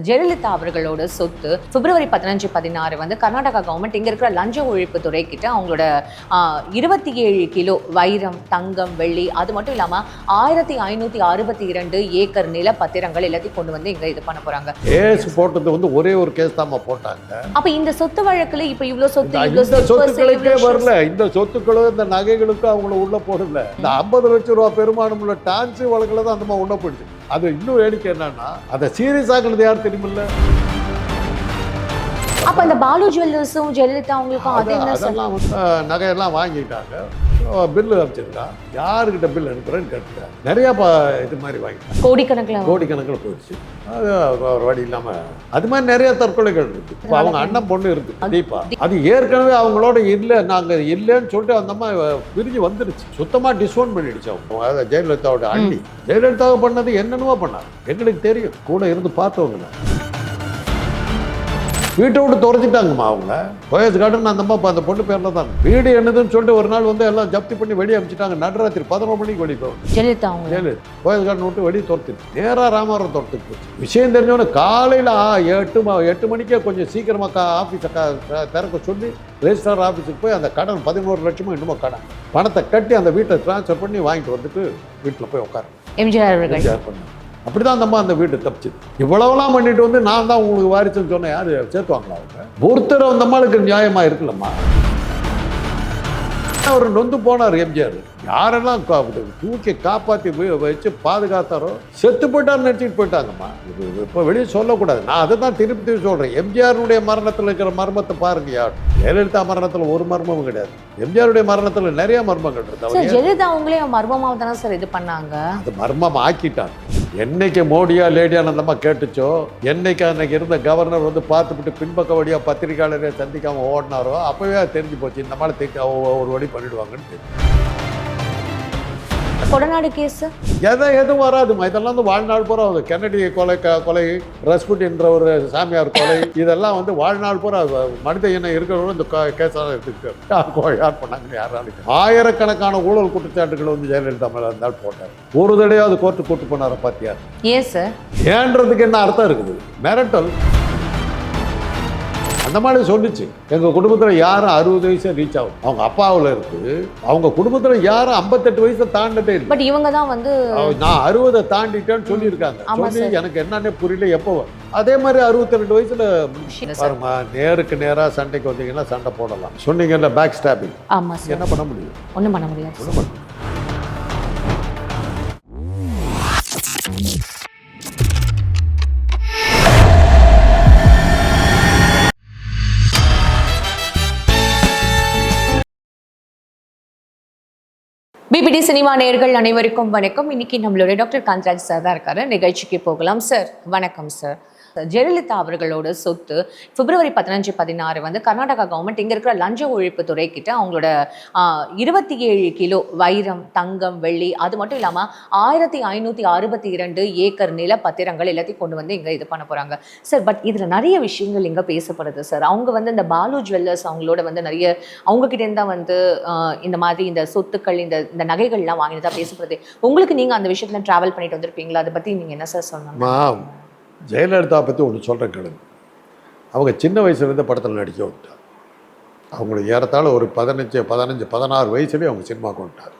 ஜெயலலிதா அவர்களோட சொத்து பிப்ரவரி 15, 16 வந்து கர்நாடகா கவர்மெண்ட் இங்க இருக்கிற லஞ்ச ஒழிப்பு துறை கிட்ட அவங்களோட 27 கிலோ வைரம், தங்கம், வெள்ளி, அது மட்டும் இல்லாம 1562 ஏக்கர் நில பத்திரங்கள் எல்லாத்தையும் கொண்டு வந்து இங்க இது பண்ண போறாங்க. கேஸ் போட்டது வந்து ஒரே ஒரு கேஸ் தான் போட்டாங்க. அப்ப இந்த சொத்து வழக்குல இப்ப இவ்வளவு சொத்து சொத்துக்களுக்கே வரல. இந்த சொத்துக்களும் இந்த நகைகளுக்கும் அவங்கள உள்ள போடல. இந்த 50 லட்சம் ரூபாய் பெருமானம் உள்ள டான்ஸ் வழக்குல தான் அந்த உள்ள போயிடுச்சு. அது இன்னும் வேடிக்கை என்னன்னா அதை சீரியஸ் ஆக்குனது யார் தெரியுமில்ல. அப்ப அந்த பாலு ஜுவல்லர்ஸும் ஜெயலலிதா அவங்களுக்கும் அதெல்லாம் நகையெல்லாம் வாங்கிட்டாங்க. பில்லு அமைச்சிருக்கான். யாருக்கிட்ட பில் அனுப்புறேன்னு கேட்டுட்டேன். நிறையா இது மாதிரி வாங்கிட்டாங்க. கோடிக்கணக்கில் போயிடுச்சு. அது ஒரு வழி இல்லாமல் அது மாதிரி நிறைய தற்கொலைகள் இருக்கு. இப்போ அவங்க அண்ணன் பொண்ணு இருக்கு தீபா. அது ஏற்கனவே அவங்களோட இல்லை, நாங்கள் இல்லைன்னு சொல்லிட்டு அந்த அம்மா பிரிஞ்சு வந்துடுச்சு. சுத்தமாக டிஸ்ஓன் பண்ணிடுச்சு அவங்க. அதாவது ஜெயலலிதாவோட அண்ணி. ஜெயலலிதாவை பண்ணது என்னென்னவோ பண்ணாங்க. எங்களுக்கு தெரியும், கூட இருந்து பார்த்தவங்க. வீட்டை விட்டு துறைச்சிட்டாங்கம்மா அவங்க. போயஸ் கார்டன் அந்த அம்மா அந்த பொண்ணு பேரில் தான் வீடு என்னதுன்னு சொல்லிட்டு ஒரு நாள் வந்து எல்லாம் ஜப்தி பண்ணி வெளியே அனுப்பிச்சிட்டாங்க. நடுராத்திரி 11 மணிக்கு வெளியே போவாங்க. ஜெயலலிதா போயஸ் கார்டன் விட்டு வெளியே துரத்திட்டு நேராக ராமவரம் துரத்துக்கு போச்சு. விஷயம் தெரிஞ்சவொன்னே காலையில் 8 மணிக்கே கொஞ்சம் சீக்கிரமாக ஆஃபீஸை திறக்க சொல்லி ரெஜிஸ்ட்ரார் ஆஃபீஸுக்கு போய் அந்த கடன் 11 லட்சமும் இன்னும் கடன் பணத்தை கட்டி அந்த வீட்டை டிரான்ஸ்ஃபர் பண்ணி வாங்கிட்டு வந்துட்டு வீட்டில் போய் உட்காரு. எம்ஜிஆர் பண்ண அப்படிதான் அந்த அம்மா அந்த வீட்டை தப்பிச்சுது. இவ்வளவுலாம் பண்ணிட்டு வந்து நான் தான் உங்களுக்கு வாரிசுன்னு சொன்னேன். யாரு சேர்த்துவாங்களா அவங்க? ஒருத்தர் அந்த அம்மாளுக்கு நியாயமா இருக்குல்லம்மா. அவர் நொந்து போனார் எம்ஜிஆர். யாரெல்லாம் தூக்கி காப்பாற்றி வச்சு பாதுகாத்தாரோ செத்து போயிட்டார் நினச்சிட்டு போயிட்டாங்கம்மா. இப்போ வெளியே சொல்லக்கூடாது. நான் அதை தான் திருப்பி சொல்கிறேன். எம்ஜிஆருடைய மரணத்தில் இருக்கிற மர்மத்தை பாருங்க. யார் ஜெயலலிதா மரணத்தில் ஒரு மர்மமும் கிடையாது. எம்ஜிஆருடைய மரணத்தில் நிறைய மர்மங்கள் இருக்கு. ஜெயலலிதா அவங்களே மர்மமாக தானே சார் இது பண்ணாங்க. அது மர்மம் ஆக்கிட்டாங்க. என்னைக்கு மோடியா லேடியான அந்த அம்மா கேட்டுச்சோ, என்னைக்கு அன்னைக்கு இருந்த கவர்னர் வந்து பார்த்துவிட்டு பின்பக்க வழியாக பத்திரிகையாளரை சந்திக்காம ஓடினாரோ அப்பவே தெரிஞ்சு போச்சு இந்த மாதிரி ஒரு வழி பண்ணிடுவாங்கன்னு தெரியும். கொடநாடு கேஸ் எதுவும் வராதுமா. இதெல்லாம் வந்து வாழ்நாள் பூரா கென்னடி கொலை, ரஸ்புட் என்ற ஒரு சாமியார் கொலை, இதெல்லாம் வந்து வாழ்நாள் பூரா மனித இனம் இருக்கிறவங்க இந்த கேஸாக இருக்கு. யார் பண்ணாங்கன்னு யாராலும் ஆயிரக்கணக்கான ஊழல் குற்றச்சாட்டுகள் வந்து ஜெயலலிதா மேலே இருந்தால் போட்டார். ஒரு தடையாக அது கோர்ட்டு கூட்டு போனார பார்த்தியா? ஏன் சார்? ஏன்றதுக்கு என்ன அர்த்தம் இருக்குது? மிரட்டல். அந்த மாதிரி சொல்லிச்சு. எங்கள் குடும்பத்தில் யாரும் 60 வயசு ரீச் ஆகும். அவங்க அப்பாவில் இருக்குது. அவங்க குடும்பத்தில் யாரும் 58 வயசை தாண்டதே இல்லை. பட் இவங்க தான் வந்து நான் 60 தாண்டிட்டேன்னு சொல்லியிருக்காங்க. சொல்லி எனக்கு என்னன்னே புரியல. எப்போ அதே மாதிரி 62 வயசுல பாருமா, நேருக்கு நேராக சண்டைக்கு வந்தீங்கன்னா சண்டை போடலாம். சொன்னீங்கல்ல பேக் ஸ்டாபிங். என்ன பண்ண முடியும்? ஒன்றும் பண்ண முடியாது. பிபிடி சினிமா நேயர்கள் அனைவருக்கும் வணக்கம். இன்னைக்கு நம்மளோட டாக்டர் காந்தராஜ் சார் தான் இருக்காரு. நிகழ்ச்சிக்கு போகலாம். சார் வணக்கம். சார், ஜெயலலிதா அவர்களோட சொத்து பிப்ரவரி 15, 16 வந்து கர்நாடகா கவர்மெண்ட் இங்க இருக்கிற லஞ்ச ஒழிப்பு துறை கிட்ட அவங்களோட 27 கிலோ வைரம், தங்கம், வெள்ளி, அது மட்டும் இல்லாம 1562 ஏக்கர் நில பத்திரங்கள் எல்லாத்தையும் கொண்டு வந்து இங்க இது பண்ண போறாங்க. சார், பட் இதுல நிறைய விஷயங்கள் இங்க பேசப்படுது சார். அவங்க வந்து இந்த பாலு ஜுவல்லர்ஸ் அவங்களோட வந்து நிறைய அவங்க கிட்ட இருந்தா வந்து இந்த மாதிரி இந்த சொத்துக்கள், இந்த நகைகள்லாம் வாங்கினதா பேசப்படுது. உங்களுக்கு நீங்க அந்த விஷயத்துல டிராவல் பண்ணிட்டு வந்திருப்பீங்களா? அதை பத்தி நீங்க என்ன சார் சொல்லணும்? ஜெயலலிதா பற்றி ஒன்று சொல்கிறேன் கேளுங்க. அவங்க சின்ன வயசுலேருந்து படத்தில் நடிக்க விட்டார். அவங்களுக்கு ஏறத்தாழ ஒரு 15, 16 வயசுலேயே அவங்க சினிமாவுக்கு வந்துட்டார்.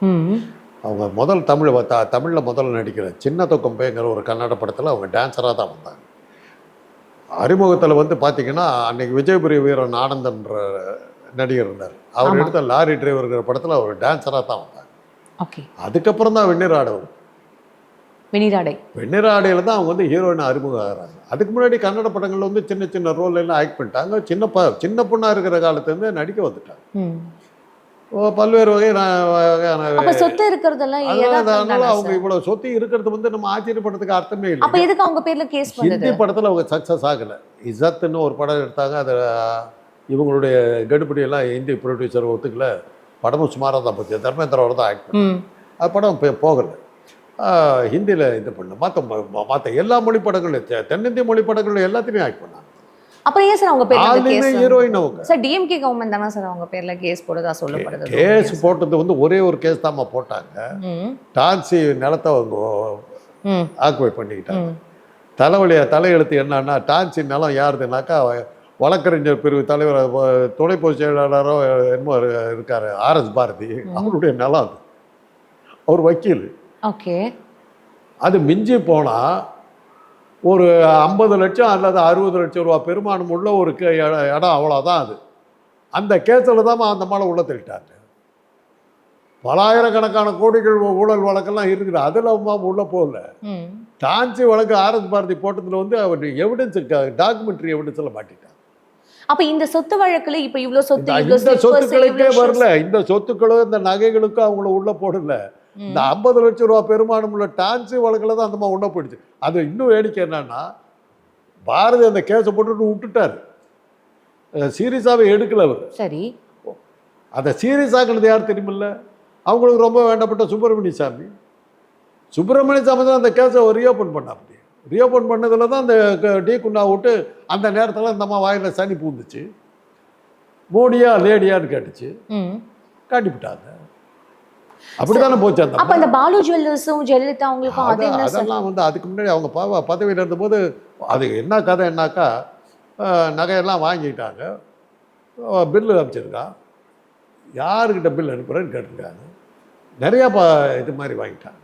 அவங்க தமிழில் முதல்ல நடிக்கிற சின்ன தொக்கம்பைங்கிற ஒரு கன்னட படத்தில் அவங்க டான்ஸராக தான் வந்தாங்க. அறிமுகத்தில் வந்து பார்த்திங்கன்னா அன்றைக்கி விஜயபுரி வீரன் ஆனந்தன்ற நடிகர் இருந்தார். அவர் எடுத்த லாரி டிரைவருங்கிற படத்தில் அவர் டான்ஸராக தான் வந்தாங்க. அதுக்கப்புறம் தான் வெண்ணிராடையில் தான் அவங்க வந்து ஹீரோயினை அறிமுகம் ஆகிறாங்க. அதுக்கு முன்னாடி கன்னட படங்களில் வந்து சின்ன சின்ன ரோல் எல்லாம் ஆக்ட் பண்ணிட்டாங்க. சின்ன பொண்ணாக இருக்கிற காலத்துலேருந்து நடிக்க வந்துட்டாங்க. பல்வேறு வகையான சொத்து இருக்கிறதெல்லாம் அவங்க இவ்வளவு சொத்து இருக்கிறது வந்து நம்ம ஆச்சரியப்படுறதுக்கு அர்த்தமே இல்லை. ஹிந்தி படத்தில் அவங்க சக்ஸஸ் ஆகலை. இசத்துன்னு ஒரு படம் எடுத்தாங்க. அதை இவங்களுடைய கடுபடியெல்லாம் ஹிந்தி ப்ரொடியூசர் ஒத்துக்கல. படமும் சுமாராக தான் போச்சு. தர்மேந்திராவோட தான் ஆக்ட் பண்ணாங்க. அது படம் போகலை. ஹிந்தியில் இது பண்ண மற்ற எல்லா மொழி படங்களும், தென்னிந்திய மொழி படங்களும் எல்லாத்தையுமே ஆக்ட் பண்ணாங்க. அப்ப ஏன் சார் அவங்க பேர்ல ஹீரோயின் அவங்க சார் டிஎம்கே கவர்மெண்ட் தானே சார் அவங்க பேர்ல கேஸ் போடுறதா சொல்லப்படுது. கேஸ் போட்டது வந்து ஒரே ஒரு கேஸ் தான் போட்டாங்க. டான்சி நிலத்தை அவங்க ஆக்குபை பண்ணிக்கிட்டாங்க. தலையெழுத்து என்னன்னா டான்ஸின் நிலம் யாருதுனாக்கா வழக்கறிஞர் பிரிவு தலைவர் துணை பொதுச் செயலாளரோ என்னமோ இருக்கார் ஆர்எஸ் பாரதி, அவருடைய நிலம் அது. அவர் வக்கீல். ஓகே. அது மிஞ்சி போனால் ஒரு 50 லட்சம் அல்லது 60 லட்சம் ரூபா பெருமானம் உள்ள ஒரு இடம், அவ்வளோதான் அது. அந்த கேஸில் தான் அந்த மேலே உள்ள தள்ளிட்டாங்க. பலாயிரக்கணக்கான கோடிகள் ஊழல் வழக்கெல்லாம் இருக்குது, அதில் உள்ள போகல. டான்சி வழக்கு ஆர்எஸ் பாரதி போட்டதில் வந்து அவர் எவிடன்ஸ் டாக்குமெண்ட்ரி எவிடன்ஸில் மாட்டிட்டாங்க. அப்ப இந்த சொத்து வழக்குல இப்ப இவ்வளவு சொத்து, இந்த சொத்துக்களுக்கே வரல, இந்த சொத்துக்களும் இந்த நகைகளுக்கும் அவங்கள உள்ள போடல. இந்த 50 லட்சம் ரூபா பெருமானம் உள்ள டான்சி வழக்கில் தான் அந்த மாதிரி உள்ள போயிடுச்சு. அது இன்னும் வேடிக்கை என்னன்னா, பாரதி அந்த கேஸை போட்டுட்டு விட்டுட்டார், சீரியஸாகவே எடுக்கல அவர். சரி, அதை சீரியஸ் ஆக்குனது யார் தெரியுமில்ல, அவங்களுக்கு ரொம்ப வேண்டப்பட்ட சுப்பிரமணிய சாமி தான் அந்த கேஸை ரீஓப்பன் பண்ணார். ரீஓப்பன் பண்ணதில் தான் அந்த டி குண்டா விட்டு அந்த நேரத்தில் இந்த அம்மா வாயில் சனி பூந்துச்சு. மோடியா லேடியான்னு கேட்டுச்சு, காட்டிவிட்டாங்க. அப்படித்தானே போச்சு. அந்த பாலு ஜுவல்லர்ஸும் ஜெயலலிதா அவங்களுக்கும் அதெல்லாம் வந்து அதுக்கு முன்னாடி அவங்க பதவியில் இருந்தபோது அது என்ன கதை என்னாக்கா, நகையெல்லாம் வாங்கிட்டாங்க, பில்லு அனுப்பிச்சிருக்கா, யாருக்கிட்ட பில் அனுப்புகிறேன்னு கேட்டிருக்காங்க. நிறையா இது மாதிரி வாங்கிட்டாங்க,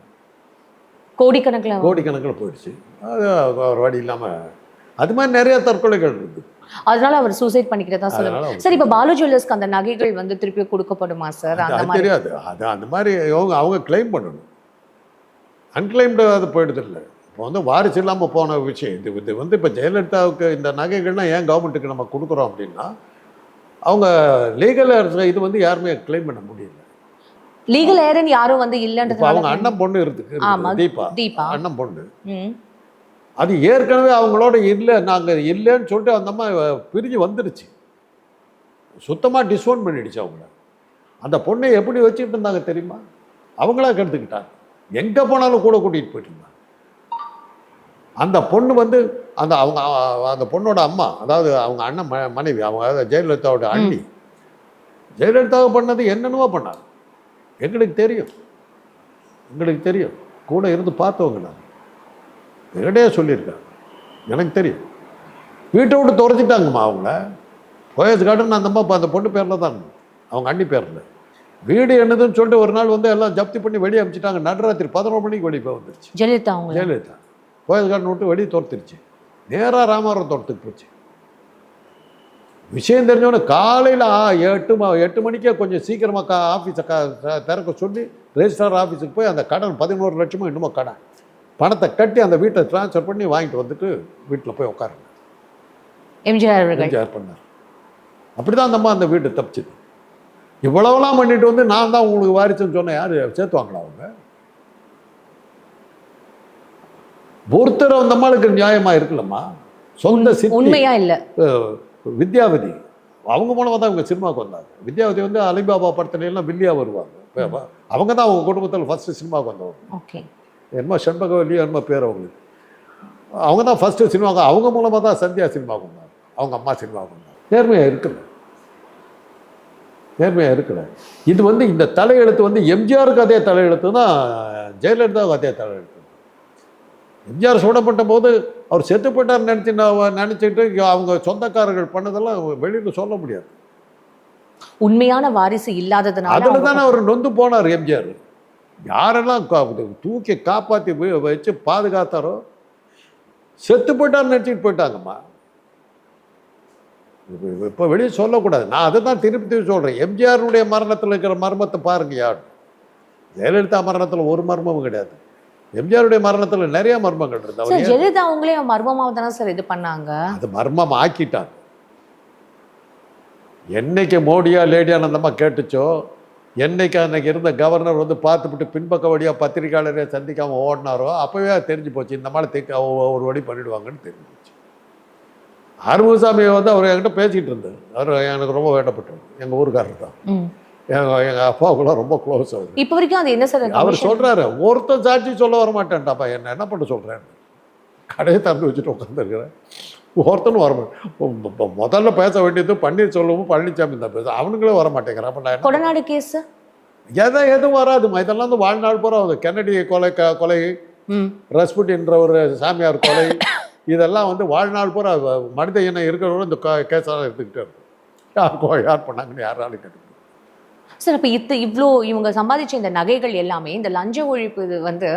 கோடிக்கணக்கில் போயிடுச்சு. அது ஒரு வழி இல்லாமல் அது மாதிரி நிறைய தற்கொலைகள் இருக்குது. அதனால அவர் சூசைட் பண்ணிக்கிறதா சொல்லுவாங்க. சரி, இப்போ பாலு ஜுவல்லர்ஸ்க்கு அந்த நகைகள் வந்து திருப்பி கொடுக்கப்படுமா சார்? அது தெரியாது. அது அந்த மாதிரி அவங்க கிளைம் பண்ணணும், அன்கிளைம்டு அது போயிடுது இல்லை. இப்போ வந்து வாரிசு இல்லாமல் போன விஷயம் இது வந்து இப்போ ஜெயலலிதாவுக்கு இந்த நகைகள்லாம் ஏன் கவர்மெண்ட்டுக்கு நம்ம கொடுக்குறோம் அப்படின்னா, அவங்க லீகல் இது வந்து யாருமே கிளைம் பண்ண முடியல. லீகல் ஏரன் யாரும் வந்து இல்லைன்றது. அவங்க அண்ணன் பொண்ணு இருக்கு, தீபா அண்ணன் பொண்ணு, அது ஏற்கனவே அவங்களோட இல்லை, நாங்கள் இல்லைன்னு சொல்லிட்டு அந்த அம்மா பிரிஞ்சு வந்துடுச்சு, சுத்தமாக டிஸ்ஓன் பண்ணிடுச்சு அவங்கள. அந்த பொண்ணை எப்படி வச்சுக்கிட்டு இருந்தாங்க தெரியுமா, அவங்களா கெடுத்துக்கிட்டாங்க. எங்கே போனாலும் கூட கூட்டிகிட்டு போயிட்டு இருந்தாங்க. அந்த பொண்ணு வந்து அந்த பொண்ணோட அம்மா, அதாவது அவங்க அண்ணன் மனைவி, அவங்க ஜெயலலிதாவோட அண்ணி, ஜெயலலிதாவை பண்ணது என்னென்னவோ பண்ணாங்க. எங்களுக்கு தெரியும், கூட இருந்து பார்த்தவங்க நான் என்கிட்டயே சொல்லியிருக்காங்க, எனக்கு தெரியும். வீட்டை விட்டு துறைச்சிட்டாங்கம்மா அவங்கள. போயஸ் கார்டன் அந்த பொண்ணு பேரில் தான், அவங்க அண்ணி பேரில். வீடு என்னதுன்னு சொல்லிட்டு ஒரு நாள் வந்து எல்லாம் ஜப்தி பண்ணி வெளியே அனுப்பிச்சிட்டாங்க. நடுராத்திரி 11 மணிக்கு வெளியே போய் வந்துருச்சு ஜெயலலிதா. போயஸ் கார்டன் விட்டு வெளியே துரத்திருச்சு, நேராக ராமவரம் தோட்டத்துக்கு போச்சு. விஷயம் தெரிஞ்சவொன்னே காலையில் 8 மணிக்கே கொஞ்சம் சீக்கிரமாக ஆஃபீஸை திறக்க சொல்லி ரெஜிஸ்ட்ரார் ஆஃபீஸுக்கு போய் அந்த கடன் 11 லட்சமோ இன்னுமோ கடன் பணத்தை கட்டி அந்த வீட்டை ட்ரான்ஸ்ஃபர் பண்ணி வாங்கிட்டு வந்துட்டு வீட்டில் போய் உட்காருங்க. எம்ஜிஆர் பண்ணார். அப்படி தான் அந்த வீட்டை தப்பிச்சுது. இவ்வளவுலாம் பண்ணிட்டு வந்து நான் தான் உங்களுக்கு வாரிசுன்னு சொன்னேன், யார் சேர்த்துவாங்களா அவங்க? ஒருத்தர் அந்த அம்மாளுக்கு நியாயமாக இருக்குல்லம்மா. சொந்த உண்மையா இல்லை. வித்யாவதி அவங்க மூலமாக தான் இவங்க சினிமாவுக்கு வந்தாங்க. வித்யாவதி வந்து அலிபாபா படத்துலாம் வில்லியாக வருவாங்க. அவங்க தான் அவங்க குடும்பத்தில் ஃபஸ்ட்டு சினிமாவுக்கு வந்தவங்க. என்னமோ செண்பகவல்லி என்னமோ பேர் அவங்களுக்கு. அவங்க தான் ஃபஸ்ட்டு சினிமாவுக்கு, அவங்க மூலமாக தான் சந்தியா சினிமாவுக்கு வந்தாங்க, அவங்க அம்மா சினிமாவுக்கு வந்தாங்க. நேர்மையாக இருக்கல. இது வந்து இந்த தலையெழுத்து வந்து எம்ஜிஆருக்கு அதே தலையெழுத்து தான், ஜெயலலிதாவுக்கு அதே தலையெழுத்து. எம்ஜிஆர் சூடப்பட்ட போது அவர் செத்து போட்டார் நினச்சிட்டு அவங்க சொந்தக்காரர்கள் பண்ணதெல்லாம் வெளியில் சொல்ல முடியாது. உண்மையான வாரிசு இல்லாததுனால அதில் தானே அவர் நொந்து போனார் எம்ஜிஆர். யாரெல்லாம் தூக்கி காப்பாற்றி வச்சு பாதுகாத்தாரோ செத்து போயிட்டார் நினச்சிட்டு போயிட்டாங்கம்மா. இப்போ வெளியே சொல்லக்கூடாது. நான் அதை தான் திருப்பி சொல்கிறேன். எம்ஜிஆருடைய மரணத்தில் இருக்கிற மர்மத்தை பாருங்க. யார் ஜெயலலிதா மரணத்தில் ஒரு மர்மமும் கிடையாது. எம்ஜிஆருடைய மரணத்தில் நிறைய மர்மங்கள் இருந்தது. ஜெயலலிதா அவங்களே மர்மமாக தானே சார் இது பண்ணாங்க. அது மர்மம் ஆக்கிட்டாங்க. என்னைக்கு மோடியா லேடியான அந்தம்மா கேட்டுச்சோ, என்னைக்கு அன்னைக்கு இருந்த கவர்னர் வந்து பார்த்துவிட்டு பின்பக்க வழியாக பத்திரிகையாளரை சந்திக்காமல் ஓடினாரோ அப்போவே தெரிஞ்சு போச்சு, இந்த மாதிரி ஒரு வழி பண்ணிவிடுவாங்கன்னு தெரிஞ்சு போச்சு. ஆறுமுகசாமி வந்து அவர் என்கிட்ட பேசிக்கிட்டு இருந்தார். அவர் எனக்கு ரொம்ப வேண்டப்பட்டவர், எங்கள் ஊருக்காரர் தான். எங்கள் அப்பாவுக்குலாம் ரொம்ப க்ளோஸ். அவர் இப்போ வரைக்கும் அது என்ன சார் அவர் சொல்கிறாரு, ஒருத்தன் சாட்சி சொல்ல வர மாட்டேன்டாப்பா, என்ன பண்ண சொல்கிறேன், கடையை திறந்து வச்சுட்டு உட்காந்துருக்கிறேன், ஒருத்தனும் வரமாட்டேன். முதல்ல பேச வேண்டியது பன்னீர்செல்வமும் பழனிசாமி தான் பேச, அவனுங்களே வர மாட்டேங்கிறான். அப்போ நான் கொடநாடு கேஸ் எதுவும் வராதுமா. இதெல்லாம் வந்து வாழ்நாள் பூரா கென்னடி கொலை, ரஸ்புட்டின்ற ஒரு சாமியார் கொலை, இதெல்லாம் வந்து வாழ்நாள் பூரா மனித இனம் இருக்கிறவங்க இந்த கேஸாக எடுத்துக்கிட்டே இருக்கும். யார் பண்ணாங்கன்னு யாராலும் கேட்டு. சார் அப்ப இவ்வளோ இவங்க சம்பாதிச்ச இந்த நகைகள் எல்லாமே இந்த லஞ்ச ஒழிப்பு இது வந்து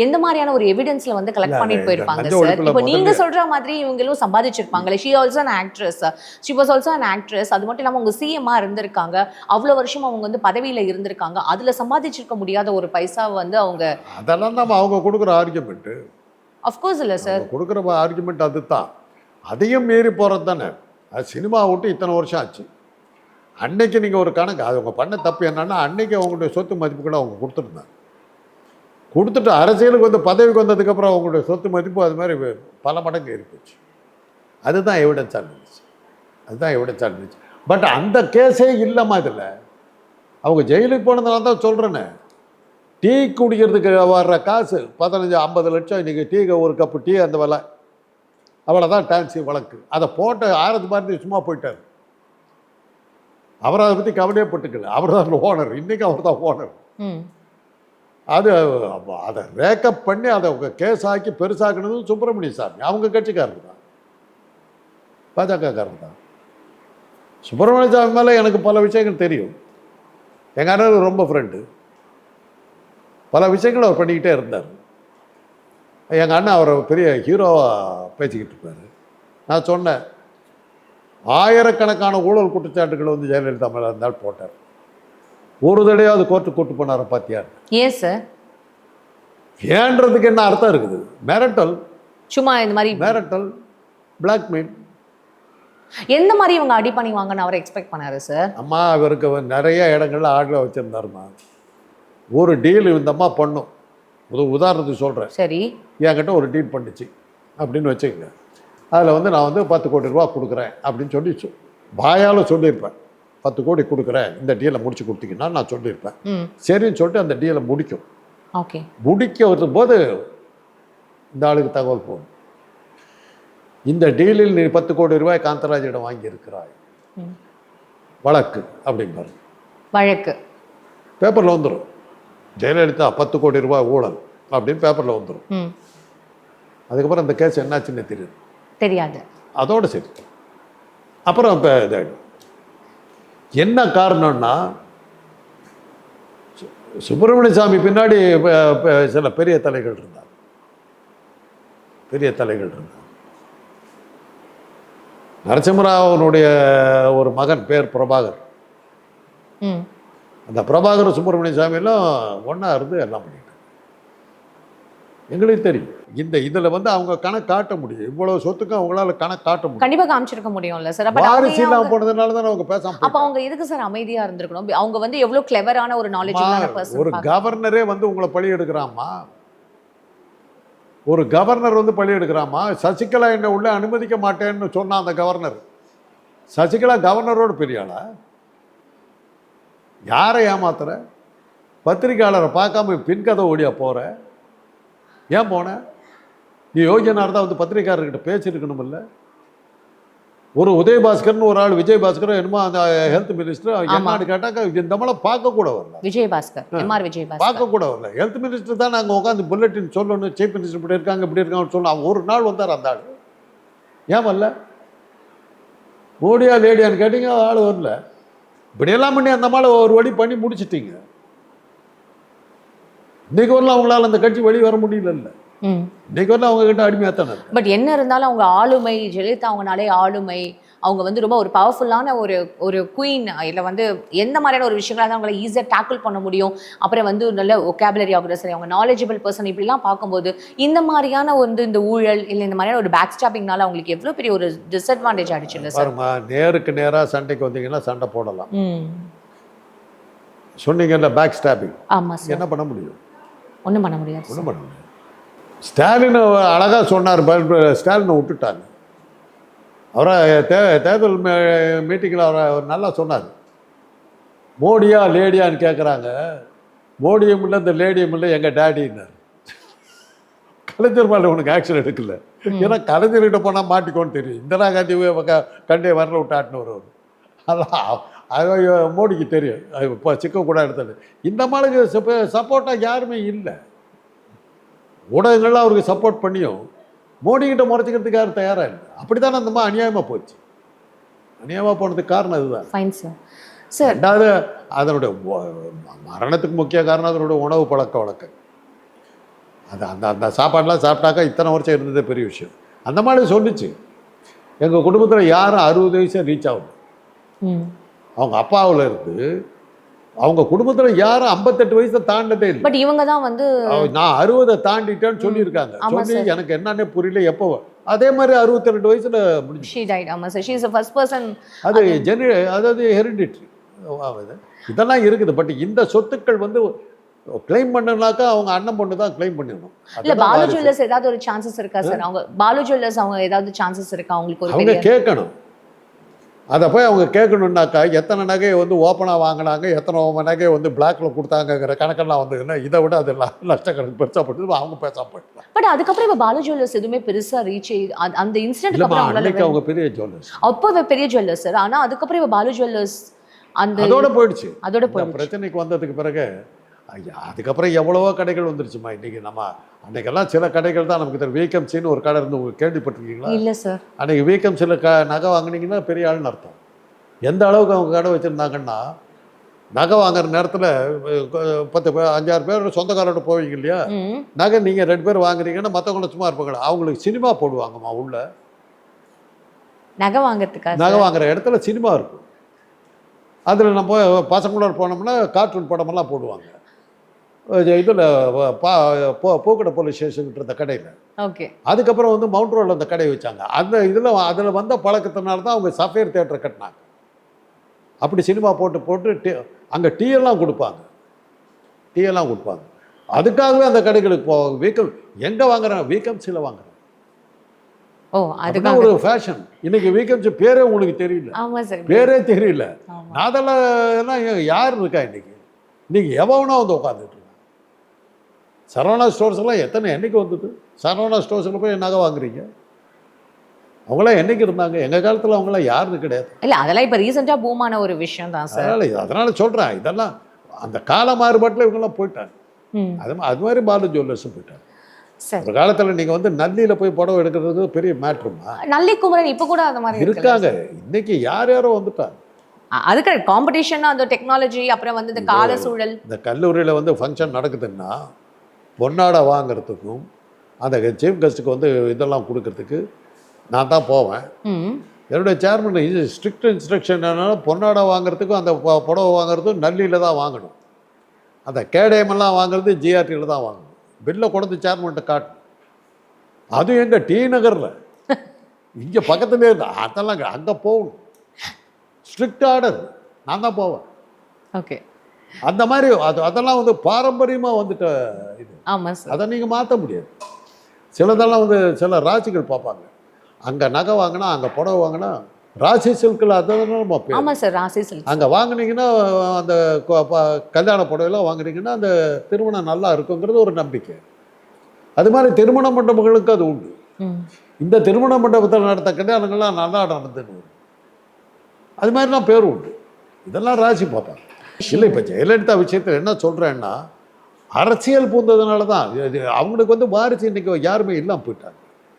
எந்த மாதிரியான ஒரு எவிடன்ஸ்ல வந்து கலெக்ட் பண்ணிட்டு போயிருப்பாங்க சார்? இப்போ நீங்க சொல்ற மாதிரி இவங்களும் சம்பாதிச்சிருப்பாங்களே. She also an actress. she was also an actress. அது மட்டும் இல்லாம அவங்க சிஎம்மா இருந்திருக்காங்க, அவ்வளவு வருஷம் அவங்க வந்து பதவியில இருந்திருக்காங்க. அதுல சம்பாதிச்சிருக்க முடியாத ஒரு பைசா வந்து அவங்க அதெல்லாம் நம்ம அவங்க கொடுக்குற ஆர்குமெண்ட். அஃப்கோர்ஸ் இல்லை சார், கொடுக்குற ஆர்குமெண்ட் அதுதான். அதையும் மீறி போகிறது தானே. அது சினிமா விட்டு இத்தனை வருஷம் ஆச்சு. அன்னைக்கு நீங்கள் ஒரு கணக்கு அது அவங்க பண்ண தப்பு என்னன்னா, அன்னைக்கு அவங்களுடைய சொத்து மதிப்பு கூட அவங்க கொடுத்துருந்தாங்க. கொடுத்துட்டு அரசியலுக்கு வந்து பதவிக்கு வந்ததுக்கப்புறம் அவங்களுடைய சொத்து மதிப்பு அது மாதிரி பல மடங்கு இருந்துச்சு. அதுதான் எவிடன்ஸாக இருந்துச்சு. அதுதான் எவிடன்ஸாக இருந்துச்சு. பட் அந்த கேஸே இல்லைம்மா இதில். அவங்க ஜெயிலுக்கு போனதுனால தான் சொல்கிறேன்னு. டீ குடிக்கிறதுக்கு வர்ற காசு 15-50 லட்சம். இன்றைக்கி டீ ஒரு கப்பு டீ அந்த விலை அவ்வளோதான் டான்ஸி வழக்கு. அதை போட்டு ஆரத்து பாரதி சும்மா போயிட்டார். அவர் அதை பற்றி கவலையே பட்டுக்கல. அவர் தான் ஓனர். இன்றைக்கி அவர் தான் ஓனர். அது அதை ரேக்கப் பண்ணி அதை கேஸ் ஆக்கி பெருசாக்குனதும் சுப்பிரமணிய சாமி அவங்க கட்சிக்காரர் தான், பாஜகக்காரர் தான். சுப்பிரமணிய சாமி மேலே எனக்கு பல விஷயங்கள் தெரியும். எங்கள் அண்ணன் ரொம்ப ஃப்ரெண்டு. பல விஷயங்கள் அவர் பண்ணிக்கிட்டே இருந்தார். எங்கள் அண்ணன் அவரை பெரிய ஹீரோவாக பேசிக்கிட்டு இருப்பார். நான் சொன்னேன், ஆயிரக்கணக்கான ஊழல் குற்றச்சாட்டுகளை வந்து ஜெயலலிதா மேலே இருந்தால் போட்டார். ஒரு தடையாவது கோர்ட்டுக்கு கூட்டு போனார பார்த்தியார்? ஏன் சார்? ஏன்றதுக்கு என்ன அர்த்தம் இருக்குது? மிரட்டல், சும்மா இந்த மாதிரி மிரட்டல், பிளாக்மெயில். எந்த மாதிரி இவங்க அடி பண்ணி வாங்கன்னு அவர் எக்ஸ்பெக்ட் பண்ணாரு சார்? அம்மா அவருக்கு நிறைய இடங்கள்ல ஆட்களை வச்சுருந்தாருமா. ஒரு டீல் இந்த அம்மா பண்ணும். உதாரணத்துக்கு சொல்கிறேன். சரி, என்கிட்ட ஒரு டீல் பண்ணிச்சு அப்படின்னு வச்சுக்கங்க. அதில் வந்து நான் வந்து 10 கோடி ரூபா கொடுக்குறேன் அப்படின்னு சொல்லி வாயால் சொல்லியிருப்பேன். 10 கோடி கொடுக்குறேன், இந்த டீலை முடிச்சு கொடுத்தீங்கன்னா நான் சொல்லியிருப்பேன். சரின்னு சொல்லிட்டு அந்த டீலை முடிக்கும். ஓகே, முடிக்க வரும்போது இந்த ஆளுக்கு தகவல் போகும், இந்த டீலில் நீ 10 கோடி ரூபாய் காந்தராஜிடம் வாங்கியிருக்கிறாய், வழக்கு அப்படிம்பாரு. வழக்கு பேப்பரில் வந்துடும். ஜெயலலிதா 10 கோடி ரூபாய் ஊழல் அப்படின்னு பேப்பரில் வந்துடும். அதுக்கப்புறம் அந்த கேஸ் என்னாச்சுன்னு தெரியாது. அதோடு சரி. அப்புறம் இப்போ என்ன காரணம்னா, சுப்பிரமணிய சாமி பின்னாடி சில பெரிய தலைகள் இருந்தார். நரசிம்மராவனுடைய ஒரு மகன் பேர் பிரபாகர். அந்த பிரபாகர் சுப்பிரமணிய சாமியெல்லாம் ஒன்றா இருந்து எல்லாம் பண்ணிட்டாங்க. எங்களுக்கு தெரியும். இதில் வந்து அவங்க கணக்கு காட்ட முடியும். இவ்வளவு சொத்துக்கு அவங்களால கணக்கு காட்ட முடியும். கண்டிப்பா காமிச்சிருக்க முடியும்ல சார். வாரிசு இல்லாம போனதுனால தான் அவங்க பேசாம. அப்ப அவங்க எதுக்கு சார் அமைதியா இருந்திருக்கணும்? அவங்க வந்து எவ்வளவு கிளவரான ஒரு நாலேஜபிளான பர்சன். ஒரு கவர்னரே வந்து உங்களை பழி எடுக்கிறாமா? ஒரு கவர்னர் வந்து பழி எடுக்கிறாமா? சசிகலா என்ன உள்ள அனுமதிக்க மாட்டேன்னு சொன்னா அந்த கவர்னர். சசிகலா கவர்னரோட பெரிய ஆளா? யாரை ஏமாத்துற? பத்திரிகையாளரை பார்க்காம பின்கதை ஓடியா போற? ஏன் போன? நீ யோகியனா இருந்தால் வந்து பத்திரிகையாளர்கிட்ட பேசியிருக்கணும். இல்லை, ஒரு உதயபாஸ்கர்னு ஒரு ஆள், விஜயபாஸ்கர் என்னமோ அந்த ஹெல்த் மினிஸ்டர், என்னன்னு கேட்டாக்க இந்த மாதிரி பார்க்க கூட வரல. விஜயபாஸ்கர், எம்ஆர் விஜயபாஸ்கர் பார்க்க கூட வரல. ஹெல்த் மினிஸ்டர் தான் நாங்கள் உட்காந்து புல்லட்டின் சொல்லணும், சீஃப் மினிஸ்டர் இப்படி இருக்காங்க இப்படி இருக்காங்கன்னு சொல்லணும். ஒரு நாள் வந்தார் அந்த ஆள். ஏன் வரல? மோடியா லேடியான்னு கேட்டீங்க, ஆள் வரல. இப்படியெல்லாம் பண்ணி அந்த மாதிரி ஒரு வழி பண்ணி முடிச்சிட்டீங்க. இன்னைக்கு வரலாம் அவங்களால அந்த கட்சி வெளியே வர முடியல. இன்னைக்கு வரலாம் அவங்க கிட்ட அடிமையாத்தானே. பட் என்ன இருந்தாலும் அவங்க ஆளுமை, ஜெயலலிதா அவங்கனாலே ஆளுமை, அவங்க வந்து ரொம்ப ஒரு பவர்ஃபுல்லான ஒரு குயின். இதில் வந்து எந்த மாதிரியான ஒரு விஷயங்களாக அவங்களை ஈஸியாக டேக்கிள் பண்ண முடியும். அப்புறம் வந்து நல்ல ஒகேபுலரி ஆகுறது சரி, அவங்க நாலேஜபிள் பர்சன். இப்படிலாம் பார்க்கும்போது இந்த மாதிரியான வந்து இந்த ஊழல் இல்லை இந்த மாதிரியான ஒரு பேக் ஸ்டாப்பிங்னால அவங்களுக்கு எவ்வளோ பெரிய ஒரு டிஸ்அட்வான்டேஜ் ஆயிடுச்சு இல்லை சார்? நேருக்கு நேராக சண்டைக்கு வந்தீங்கன்னா சண்டை போடலாம். சொன்னீங்கல்ல பேக் ஸ்டாப்பிங். ஆமாம் சார். என்ன பண்ண முடியும்? ஒன்றும் பண்ண முடியாது. ஒன்றும் பண்ண முடியாது. ஸ்டாலின் அழகாக சொன்னார். ஸ்டாலினை விட்டுட்டாங்க. அவரை தேர்தல் மீட்டிங்கில் அவர் நல்லா சொன்னார். மோடியா லேடியான்னு கேட்குறாங்க. மோடியும் இல்லை இந்த லேடியும் இல்லை, எங்கள் டேடின்னார். கலைஞர் மேலே உனக்கு ஆக்ஷன் எடுக்கல. ஏன்னா கலைஞர்கிட்ட போனால் மாட்டிக்கோன்னு தெரியும். இந்திரா காந்தி கண்டே வரல விட்டாட்டுன்னு வருவார். அதான் அது மோடிக்கு தெரியும். இப்போ சிக்கக்கூட எடுத்தது. இந்த மாதிரி சப்போர்ட்டாக யாருமே இல்லை. ஊடகங்கள்லாம் அவருக்கு சப்போர்ட் பண்ணியும் மோடிக்கிட்ட முறைச்சிக்கிறதுக்கு யாரும் தயாராக இல்லை. அப்படி தானே அந்த மாதிரி அநியாயமாக போச்சு. அநியாயமாக போனதுக்கு காரணம் அதுதான். Fine sir. சார் ரெண்டாவது அதனுடைய மரணத்துக்கு முக்கிய காரணம் அதனுடைய உணவு பழக்க வழக்கம். அது அந்த அந்த சாப்பாடெலாம் சாப்பிட்டாக்கா இத்தனை வருஷம் இருந்ததே பெரிய விஷயம். அந்த மாதிரி சொல்லிச்சு. எங்கள் குடும்பத்தில் யாரும் 60 வயசு ரீச் ஆகும். அவங்க அப்பாவில் இருந்து அவங்க குடும்பத்தில் யாரும் 58 வயசை தாண்டதே இல்லை. பட் இவங்க தான் வந்து நான் 60 தாண்டிட்டேன்னு சொல்லியிருக்காங்க. சொல்லி எனக்கு என்னன்னே புரியல. எப்போ அதே மாதிரி 62 வயசுல முடிஞ்சு. she died. ஆமா sir, she is the first person. அது அதாவது ஹெரிடிட்ரி இதெல்லாம் இருக்குது. பட் இந்த சொத்துக்கள் வந்து கிளைம் பண்ணனாக்கா அவங்க அண்ணன் பொண்ணு தான் கிளைம் பண்ணிடணும். இல்ல பாலு ஜுவல்லர்ஸ் ஏதாவது ஒரு சான்சஸ் இருக்கா சார்? அவங்க பாலு ஜுவல்லர்ஸ் அவங்க ஏதாவது சான்சஸ் இருக்கா அவங்களுக்கு? ஒரு அவங்க கேட்கணும். அதை போய் அவங்க கேட்கணுன்னாக்கா எத்தனை நகையை வந்து ஓப்பனாக வாங்கினாங்க, எத்தனை நகையை வந்து பிளாக்ல கொடுத்தாங்கிற கணக்கெல்லாம் வந்ததுன்னா இதை விட அது லட்சக்கணக்கு பெருசாக போட்டு அவங்க பேசாம போயிடலாம். பட் அதுக்கப்புறம் இப்போ பாலு ஜுவல்லர்ஸ் எதுவுமே பெருசா ரீச் அந்த இன்சிடென்ட் அன்னைக்கு அவங்க பெரிய ஜுவல்லர்ஸ் அப்போ பெரிய ஜுவல்லர்ஸ் சார். ஆனா அதுக்கப்புறம் இப்போ பாலு ஜுவல்லர்ஸ் அந்த அதோட போயிடுச்சு. அதோட போய் பிரச்சனைக்கு வந்ததுக்கு பிறகு அதுக்கப்புறம் எவ்வளவோ கடைகள் வந்துருச்சுமா. இன்னைக்கு நம்ம அன்னைக்கெல்லாம் சில கடைகள் தான் நமக்கு தெரியும். வீக்கம்சின்னு ஒரு கடை இருந்து உங்களுக்கு கேள்விப்பட்டிருக்கீங்களா? இல்லை சார். அன்னைக்கு வீக்கம்சியில் நகை வாங்கினீங்கன்னா பெரிய ஆள்னு அர்த்தம். எந்த அளவுக்கு அவங்க கடை வச்சுருந்தாங்கன்னா, நகை வாங்குற நேரத்தில் 10 பேர் 5-6 பேர் சொந்தக்காரோட போவீங்க இல்லையா, நகை நீங்கள் 2 பேர் வாங்குறீங்கன்னா மற்றவங்கள சும்மா இருப்பாங்களா, அவங்களுக்கு சினிமா போடுவாங்கம்மா உள்ள. நகை வாங்குறதுக்காக நகை வாங்குற இடத்துல சினிமா இருக்கும். அதில் நம்ம பசங்களோட போனோம்னா கார்ட்டூன் படமெல்லாம் போடுவாங்க. இதில் போக்கடை போலீஸ் ஸ்டேஷன் இருந்த கடையில். ஓகே. அதுக்கப்புறம் வந்து மவுண்ட் ரோடில் அந்த கடையை வச்சாங்க. அந்த அதில் வந்த பழக்கத்தினால தான் அவங்க சஃபேர் தியேட்டரை கட்டினாங்க. அப்படி சினிமா போட்டு அங்கே டீயெல்லாம் கொடுப்பாங்க. அதுக்காகவே அந்த கடைகளுக்கு போவாங்க. வீக்கம் எங்கே வாங்குறாங்க? வீக்கம்ஸில் வாங்குறாங்க. ஓ, அதுதான் ஒரு ஃபேஷன். இன்னைக்கு வீக்கம்ஸ் பேரே உங்களுக்கு தெரியல. ஆமா சார், பேரே தெரியல. அதெல்லாம் எல்லாம் யார் இருக்கா இன்னைக்கு? இன்னைக்கு எவனா வந்து உட்காந்துட்டு இருக்காங்க. சரவணா ஸ்டோர்ஸ் எல்லாம் எத்தனை என்னைக்கு வந்தது? சரவணா ஸ்டோர்ஸில் போய் நகை வாங்குறீங்க. அவங்களாம் என்னைக்கு இருந்தாங்க? எங்கள் காலத்தில் அவங்களாம் யாருன்னு கிடையாது. இல்லை, அதெல்லாம் இப்போ ரீசெண்டாக பூமான ஒரு விஷயம் தான் சார். அதனால சொல்கிறேன், இதெல்லாம் அந்த கால மாறுபாட்டில் இவங்கெல்லாம் போயிட்டாங்க. அது மாதிரி பாலு ஜுவல்லர்ஸும் போயிட்டாங்க. ஒரு காலத்தில் நீங்கள் வந்து நல்லியில் போய் படம் எடுக்கிறதுக்கு பெரிய மேட்ருமா? நல்லி குமரன் இப்போ கூட அந்த மாதிரி இருக்காங்க. இன்னைக்கு யாரோ வந்துட்டாங்க. அதுக்கு காம்படிஷன், அந்த டெக்னாலஜி, அப்புறம் வந்து இந்த கால சூழல். இந்த கல்லூரியில் வந்து ஃபங்க்ஷன் நடக்குதுன்னா பொன்னாடை வாங்கிறதுக்கும் அந்த சீஃப் கெஸ்ட்டுக்கு வந்து இதெல்லாம் கொடுக்கறதுக்கு நான் தான் போவேன். என்னுடைய சேர்மன் இது ஸ்ட்ரிக்ட் இன்ஸ்ட்ரக்ஷன் என்னன்னா, பொன்னாடை வாங்குறதுக்கும் அந்த புடவை வாங்குறதுக்கும் நல்லியில் தான் வாங்கணும். அந்த கேடயமெல்லாம் வாங்குறது ஜிஆர்டியில் தான் வாங்கணும். பில்லை கொண்டு சேர்மன்ட்ட காட்டணும். அதுவும் எங்கள் டி நகரில் இங்கே பக்கத்துலேயே இருந்தா அதெல்லாம் அங்கே போகணும். Strict order. நான் தான் போவேன். ஓகே. அந்த மாதிரி அதெல்லாம் வந்து பாரம்பரியமாக வந்துட்ட இது. ஆமாம் சார். அதை நீங்கள் மாற்ற முடியாது. சிலதெல்லாம் வந்து சில ராசிகள் பார்ப்பாங்க. அங்கே நகை வாங்கினா, அங்கே புடவை வாங்கினா ராசி சில்கில் அதெல்லாம் நம்ம. ஆமாம் சார், ராசி சில்க். அங்கே வாங்கினீங்கன்னா அந்த கல்யாண புடவைலாம் வாங்குனீங்கன்னா அந்த திருமணம் நல்லா இருக்குங்கிறது ஒரு நம்பிக்கை. அது மாதிரி திருமண மண்டபங்களுக்கு அது உண்டு. இந்த திருமண மண்டபத்தில் நடத்த கல்யாணங்கள்லாம் நல்லா நடந்துன்னு அது மாதிரிலாம் பேர் உண்டு. இதெல்லாம் ராசி பார்ப்பாங்க. இல்லை, இப்போ ஜெயலலிதா விஷயத்தில் என்ன சொல்கிறேன்னா, அரசியல் பூந்ததுனால தான் அவங்களுக்கு வந்து வாரிசு இன்றைக்கி யாருமே இல்லாமல் போயிட்டாங்க.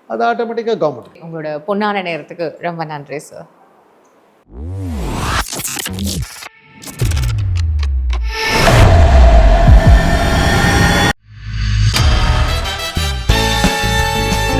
அது ஆட்டோமேட்டிக்காக கவர்மெண்ட். உங்களோட பொன்னான நேரத்துக்கு ரொம்ப நன்றி சார்.